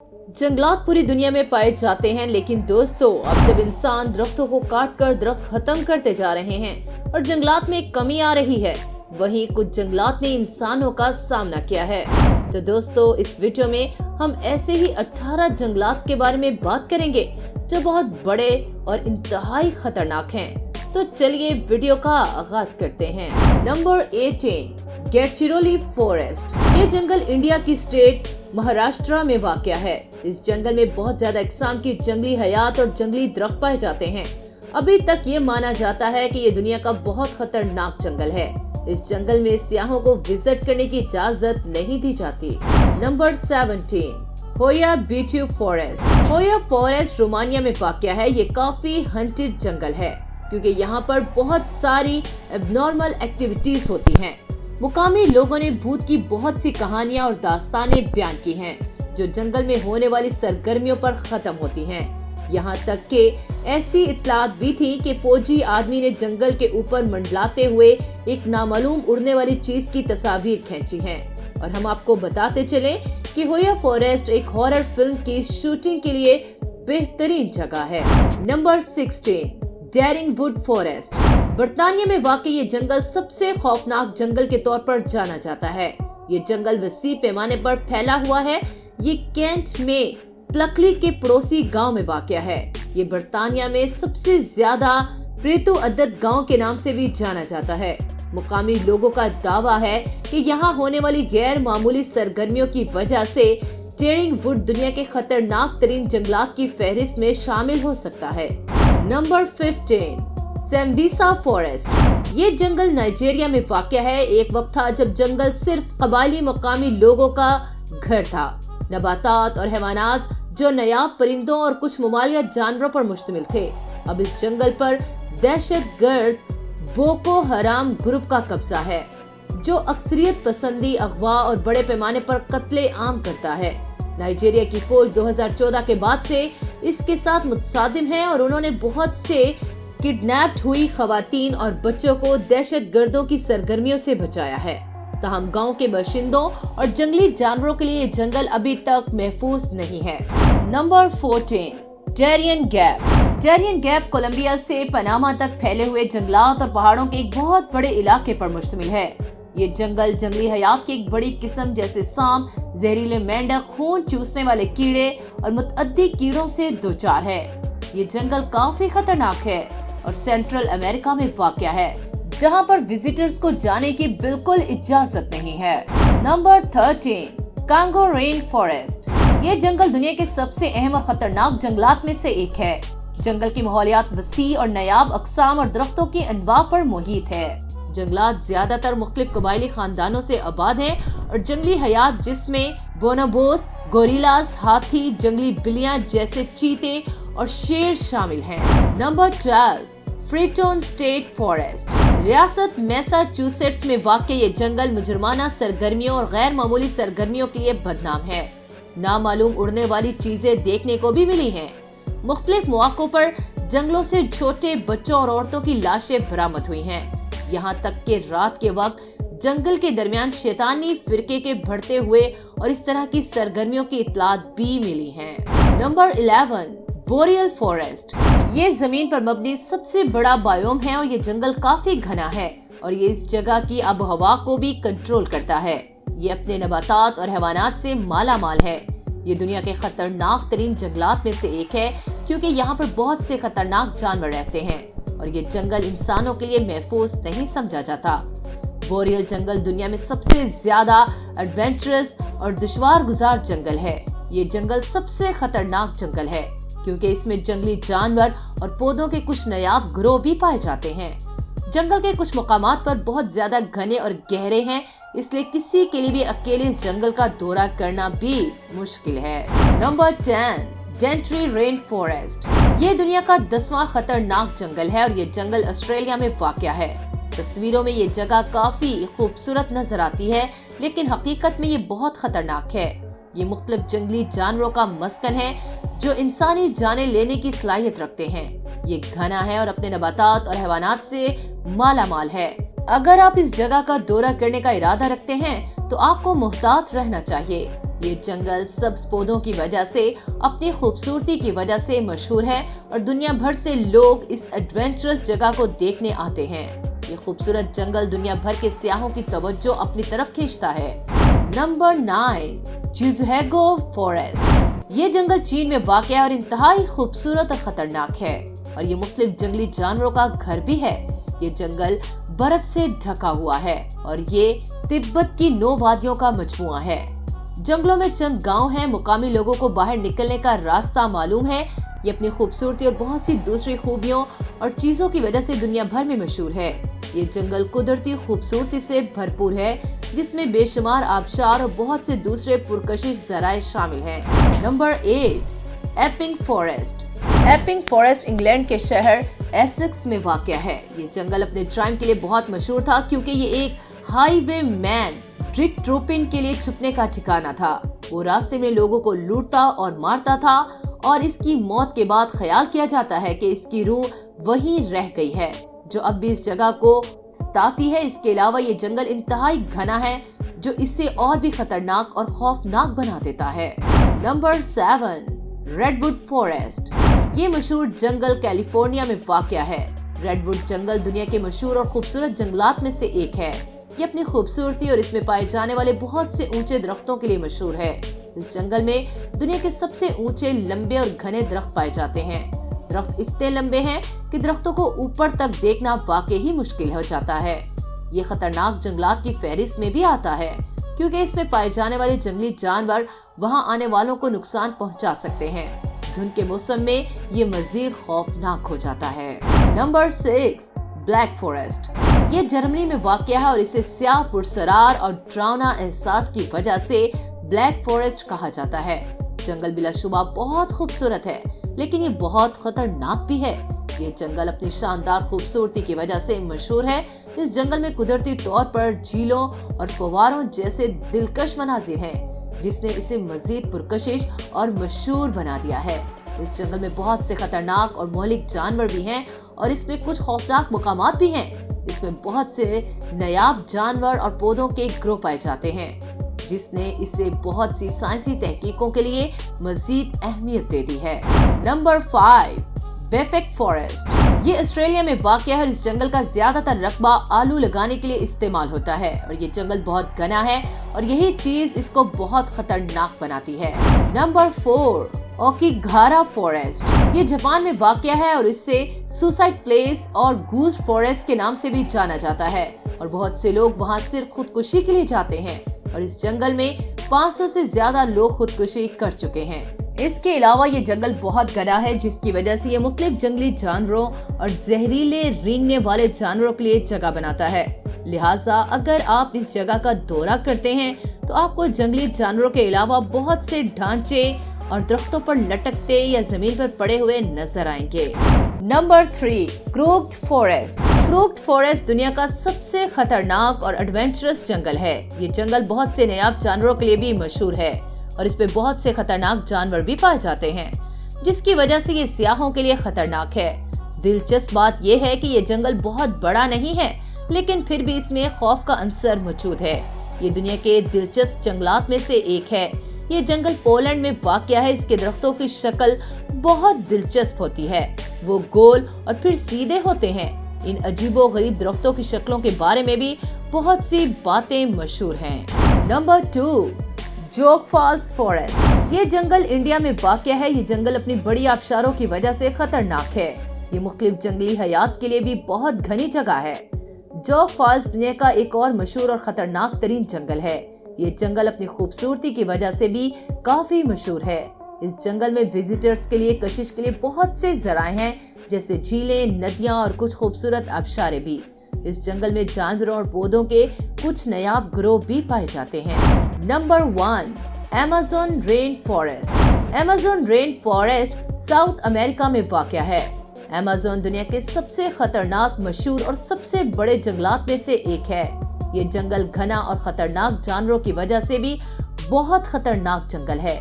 जंगलात पूरी दुनिया में पाए जाते हैं, लेकिन दोस्तों अब जब इंसान दरख्तों को काट कर दरख्त खत्म करते जा रहे हैं और जंगलात में कमी आ रही है, वहीं कुछ जंगलात ने इंसानों का सामना किया है। तो दोस्तों इस वीडियो में हम ऐसे ही 18 जंगलात के बारे में बात करेंगे जो बहुत बड़े और इंतहाई खतरनाक हैं। तो चलिए वीडियो का आगाज करते हैं। Number 18, Gadchiroli forest. ये जंगल इंडिया की स्टेट महाराष्ट्र में वाक़या है। इस जंगल में बहुत ज्यादा अक़साम की जंगली हयात और जंगली दरख्त पाए जाते हैं। अभी तक ये माना जाता है कि ये दुनिया का बहुत खतरनाक जंगल है। इस जंगल में सियाहों को विजिट करने की इजाजत नहीं दी जाती। नंबर 17, होया बीचू फॉरेस्ट। होया फॉरेस्ट रोमानिया में वाक़या है। ये काफी हंटेड जंगल है क्योंकि यहाँ पर बहुत सारी एबनॉर्मल एक्टिविटीज होती हैं। मुकामी लोगों ने भूत की बहुत सी कहानियां और दास्तानें बयान की हैं जो जंगल में होने वाली सरगर्मियों पर खत्म होती हैं। यहाँ तक कि ऐसी इत्तलात भी थी कि फौजी आदमी ने जंगल के ऊपर मंडलाते हुए एक नामालूम उड़ने वाली चीज की तस्वीर खींची हैं। और हम आपको बताते चले कि होया फॉरेस्ट एक हॉरर फिल्म की शूटिंग के लिए बेहतरीन जगह है। Number 16, डेरिंगवुड forest. बर्तानिया में वाक़ई ये जंगल सबसे खौफनाक जंगल के तौर पर जाना जाता है। ये जंगल वसी पैमाने पर फैला हुआ है। ये कैंट में प्लकली के पड़ोसी गांव में वाक़या है। ये बर्तानिया में सबसे ज्यादा प्रेतु अदद गांव के नाम से भी जाना जाता है। मुकामी लोगों का दावा है कि यहाँ होने वाली गैर मामूली सरगर्मियों की वजह से डेरिंगवुड दुनिया के खतरनाक तरीन जंगलात की फहरिस्त में शामिल हो सकता है। Number 15, Sambisa forest. ये जंगल नाइजीरिया में वाक़या है। एक वक्त था जब जंगल सिर्फ कबायली मुकामी लोगों का घर था। नबातात और हैवानात जो नायाब परिंदों और कुछ ममालिया जानवरों पर मुश्तमिल थे। अब इस जंगल पर दहशतगर्द बोको हराम ग्रुप का कब्जा है जो अक्सरियत पसंदी, अगवा और बड़े पैमाने पर कत्ले आम करता है। नाइजीरिया की फौज 2014 के बाद से इसके साथ मुतसादिम है और उन्होंने बहुत से किडनैप्ड हुई खवातीन और बच्चों को दहशतगर्दों की सरगर्मियों से बचाया है। ताहम गांव के बाशिंदों और जंगली जानवरों के लिए जंगल अभी तक महफूज नहीं है। Number 14, Darien Gap. Darien Gap Colombia से पनामा तक फैले हुए जंगलात और पहाड़ों के एक बहुत बड़े इलाके पर मुश्तमिल है। ये जंगल जंगली हयात की एक बड़ी किस्म जैसे सांप, जहरीले मेंढक, खून चूसने वाले कीड़े और मुतअद्दी कीड़ों से दोचार है। ये जंगल काफी खतरनाक है और सेंट्रल अमेरिका में वाक़या है जहां पर विजिटर्स को जाने की बिल्कुल इजाजत नहीं है। Number 13, Congo rain forest. ये जंगल दुनिया के सबसे अहम और खतरनाक जंगलात में से एक है। जंगल की माहौलियात वसी और नायाब अक़साम और दरख्तों की अनवा पर मुहित है। जंगलात ज्यादातर मुख्तलिफ कबायली खानदानों से आबाद हैं और जंगली हयात जिसमें बोनोबोस, गोरिल्लास, हाथी, जंगली बिल्लियां जैसे चीते और शेर शामिल हैं। Number 12, Freetown state forest. रियासत मैसाचुसेट्स में वाक़या ये जंगल मुजरमाना सरगर्मियों और गैर मामूली सरगर्मियों के लिए बदनाम है। नामालूम उड़ने वाली चीजें देखने को भी मिली हैं। मुख्तलिफ मौक़ों पर जंगलों से छोटे बच्चों और औरतों की लाशें बरामद हुई हैं। यहाँ तक कि रात के वक्त जंगल के दरमियान शैतानी फिरके के बढ़ते हुए और इस तरह की सरगर्मियों की इत्तलात भी मिली हैं। Number 11, boreal forest. ये जमीन पर मबनी सबसे बड़ा बायोम है और ये जंगल काफी घना है और ये इस जगह की आबो हवा को भी कंट्रोल करता है। ये अपने नबातात और हैवानात से माला माल है। ये दुनिया के खतरनाक तरीन जंगलात में से एक है क्योंकि यहाँ पर बहुत से खतरनाक जानवर रहते हैं और ये जंगल इंसानों के लिए महफूज नहीं समझा जाता। बोरियल जंगल दुनिया में सबसे ज्यादा एडवेंचरस और दुश्वार गुजार जंगल है। ये जंगल सबसे खतरनाक जंगल है क्योंकि इसमें जंगली जानवर और पौधों के कुछ नायाब ग्रोह भी पाए जाते हैं। जंगल के कुछ मुकामात पर बहुत ज्यादा घने और गहरे हैं, इसलिए किसी के लिए भी अकेले इस जंगल का दौरा करना भी मुश्किल है। Number 10, Dentry rain forest. ये दुनिया का 10वां खतरनाक जंगल है और ये जंगल ऑस्ट्रेलिया में वाक़या है। तस्वीरों में ये जगह काफी खूबसूरत नजर आती है, लेकिन हकीकत में ये बहुत खतरनाक है। ये मुख्तलिफ जंगली जानवरों का मस्कन है जो इंसानी जाने लेने की सलाहियत रखते हैं। ये घना है और अपने नबातात और हैवानात से माला माल है। अगर आप इस जगह का दौरा करने का इरादा रखते हैं तो आपको मुहतात रहना चाहिए। ये जंगल सब्ज पौधों की वजह से अपनी खूबसूरती की वजह से मशहूर है और दुनिया भर से लोग इस एडवेंचरस जगह को देखने आते हैं। ये खूबसूरत जंगल दुनिया भर के सियाहों की तवज्जो अपनी तरफ खींचता है। नंबर 9, ज़ुहेगो फॉरेस्ट। ये जंगल चीन में वाक़ है और इंतहाई खूबसूरत और खतरनाक है और ये मुख्तलिफ जंगली जानवरों का घर भी है। ये जंगल बर्फ से ढका हुआ है और ये तिब्बत की 9 वादियों का मजमुआ है। जंगलों में चंद गांव हैं, मुकामी लोगों को बाहर निकलने का रास्ता मालूम है। ये अपनी खूबसूरती और बहुत सी दूसरी खूबियों और चीजों की वजह से दुनिया भर में मशहूर है। ये जंगल कुदरती खूबसूरती से भरपूर है, जिसमें बेशुमार आबशार और बहुत से दूसरे पुरकशिश ज़राए शामिल हैं। Number 8, aping forest. Aping forest England के शहर एसेक्स में वाक़ है। ये जंगल अपने क्राइम के लिए बहुत मशहूर था क्योंकि ये एक हाईवे मैन ट्रिक ट्रूपिंग के लिए छुपने का ठिकाना था। वो रास्ते में लोगों को लूटता और मारता था और इसकी मौत के बाद ख्याल किया जाता है कि इसकी रूह वहीं रह गई है, जो अब भी इस जगह को सताती है। इसके अलावा ये जंगल इंतहाई घना है, जो इसे और भी खतरनाक और खौफनाक बना देता है। Number 7, redwood forest. ये मशहूर जंगल कैलिफोर्निया में वाक़या है। रेडवुड जंगल दुनिया के मशहूर और खूबसूरत जंगलात में से एक है। ये अपनी खूबसूरती और इसमें पाए जाने वाले बहुत से ऊंचे दरख्तों के लिए मशहूर है। इस जंगल में दुनिया के सबसे ऊंचे, लंबे और घने दरख्त पाए जाते हैं। दरख्त इतने लंबे हैं कि दरख्तों को ऊपर तक देखना वाकई ही मुश्किल हो जाता है। ये खतरनाक जंगलात की फहरिस्त में भी आता है क्योंकि इसमें पाए जाने वाले जंगली जानवर वहां आने वालों को नुकसान पहुंचा सकते हैं। धुंध के मौसम में ये मजीद खौफनाक हो जाता है। Number 6, black forest. ये जर्मनी में वाक़या है और इसे स्याह, पुरसरार और डरावना एहसास की वजह से ब्लैक फॉरेस्ट कहा जाता है। जंगल बिलाशुबा बहुत खूबसूरत है, लेकिन ये बहुत खतरनाक भी है। ये जंगल अपनी शानदार खूबसूरती की वजह से मशहूर है। इस जंगल में कुदरती तौर पर झीलों और फव्वारों जैसे दिलकश मनाजिर हैं, जिसने इसे मजीद पुरकशिश और मशहूर बना दिया है। इस जंगल में बहुत से खतरनाक और मौलिक जानवर भी हैं और इसमें कुछ खौफनाक मकामात भी हैं। इसमें बहुत से नायाब जानवर और पौधों के ग्रोह पाए जाते हैं, जिसने इसे बहुत सी साइंसी तहकीकों के लिए मजीद अहमियत दे दी है। नंबर 5, बेफेक फॉरेस्ट। ये ऑस्ट्रेलिया में वाक़या है और इस जंगल का ज्यादातर रकबा आलू लगाने के लिए इस्तेमाल होता है और ये जंगल बहुत घना है और यही चीज इसको बहुत खतरनाक बनाती है। Number 4, Aokigahara forest. ये जापान में वाक़या है और इसे सुसाइड प्लेस और गूज फॉरेस्ट के नाम से भी जाना जाता है और बहुत से लोग वहाँ सिर्फ खुदकुशी के लिए जाते हैं और इस जंगल में 500 से ज्यादा लोग खुदकुशी कर चुके हैं। इसके अलावा ये जंगल बहुत घना है, जिसकी वजह से ये मुख्तलिफ जंगली जानवरों और जहरीले रेंगने वाले जानवरों के लिए जगह बनाता है। लिहाजा अगर आप इस जगह का दौरा करते हैं तो आपको जंगली जानवरों के अलावा बहुत से ढांचे और दरख्तों पर लटकते या जमीन पर पड़े हुए नजर आएंगे। Number 3, crooked forest. Crooked forest दुनिया का सबसे खतरनाक और एडवेंचरस जंगल है। ये जंगल बहुत से नायाब जानवरों के लिए भी मशहूर है और इस पे बहुत से खतरनाक जानवर भी पाए जाते हैं, जिसकी वजह से ये सियाहों के लिए खतरनाक है। दिलचस्प बात यह है कि ये जंगल बहुत बड़ा नहीं है, लेकिन फिर भी इसमें खौफ का अंसर मौजूद है। ये दुनिया के दिलचस्प जंगलात में से एक है। ये जंगल पोलैंड में वाक़या है। इसके दरख्तों की शक्ल बहुत दिलचस्प होती है। वो गोल और फिर सीधे होते हैं। इन अजीबो-गरीब दरख्तों की शक्लों के बारे में भी बहुत सी बातें मशहूर हैं। नंबर 2, जोग फॉल्स फॉरेस्ट। ये जंगल इंडिया में वाक़या है। ये जंगल अपनी बड़ी आबशारों की वजह से खतरनाक है। ये मुख्तलिफ जंगली हयात के लिए भी बहुत घनी जगह है। जोग फॉल्स दुनिया का एक और मशहूर और खतरनाक तरीन जंगल है। ये जंगल अपनी खूबसूरती की वजह से भी काफी मशहूर है। इस जंगल में विजिटर्स के लिए कशिश के लिए बहुत से जराए हैं, जैसे झीलें, नदियां और कुछ खूबसूरत आबशारें भी। इस जंगल में जानवरों और पौधों के कुछ नायाब ग्रोह भी पाए जाते हैं। Number 1, Amazon rain forest. Amazon rain forest south America में वाक़या है। अमेज़न दुनिया के सबसे खतरनाक, मशहूर और सबसे बड़े जंगलात में से एक है। ये जंगल घना और खतरनाक जानवरों की वजह से भी बहुत खतरनाक जंगल है।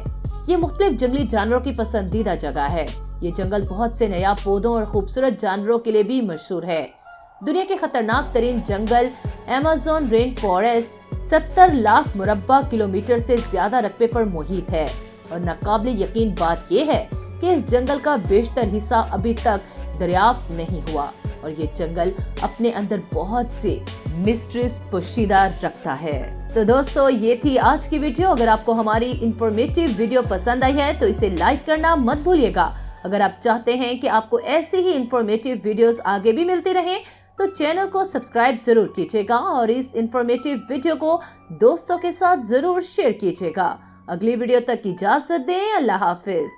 ये मुख्तलिफ जंगली जानवरों की पसंदीदा जगह है। ये जंगल बहुत से नायाब पौधों और खूबसूरत जानवरों के लिए भी मशहूर है। दुनिया के खतरनाक तरीन जंगल अमेज़न रेन फॉरेस्ट 70 लाख मुरब्बा किलोमीटर से ज्यादा रकबे पर मुहित है और नाकाबिले यकीन बात ये है कि इस जंगल का बेशतर हिस्सा अभी तक दरियाफ्त नहीं हुआ और ये जंगल अपने अंदर बहुत से मिस्ट्रीज पोशीदा रखता है। तो दोस्तों, ये थी आज की वीडियो। अगर आपको हमारी इंफॉर्मेटिव वीडियो पसंद आई है तो इसे लाइक करना मत भूलिएगा। अगर आप चाहते हैं कि आपको ऐसी ही इंफॉर्मेटिव वीडियोस आगे भी मिलती रहें तो चैनल को सब्सक्राइब जरूर कीजिएगा और इस इंफॉर्मेटिव वीडियो को दोस्तों के साथ जरूर शेयर कीजिएगा। अगली वीडियो तक इजाजत दें। अल्लाह हाफिज।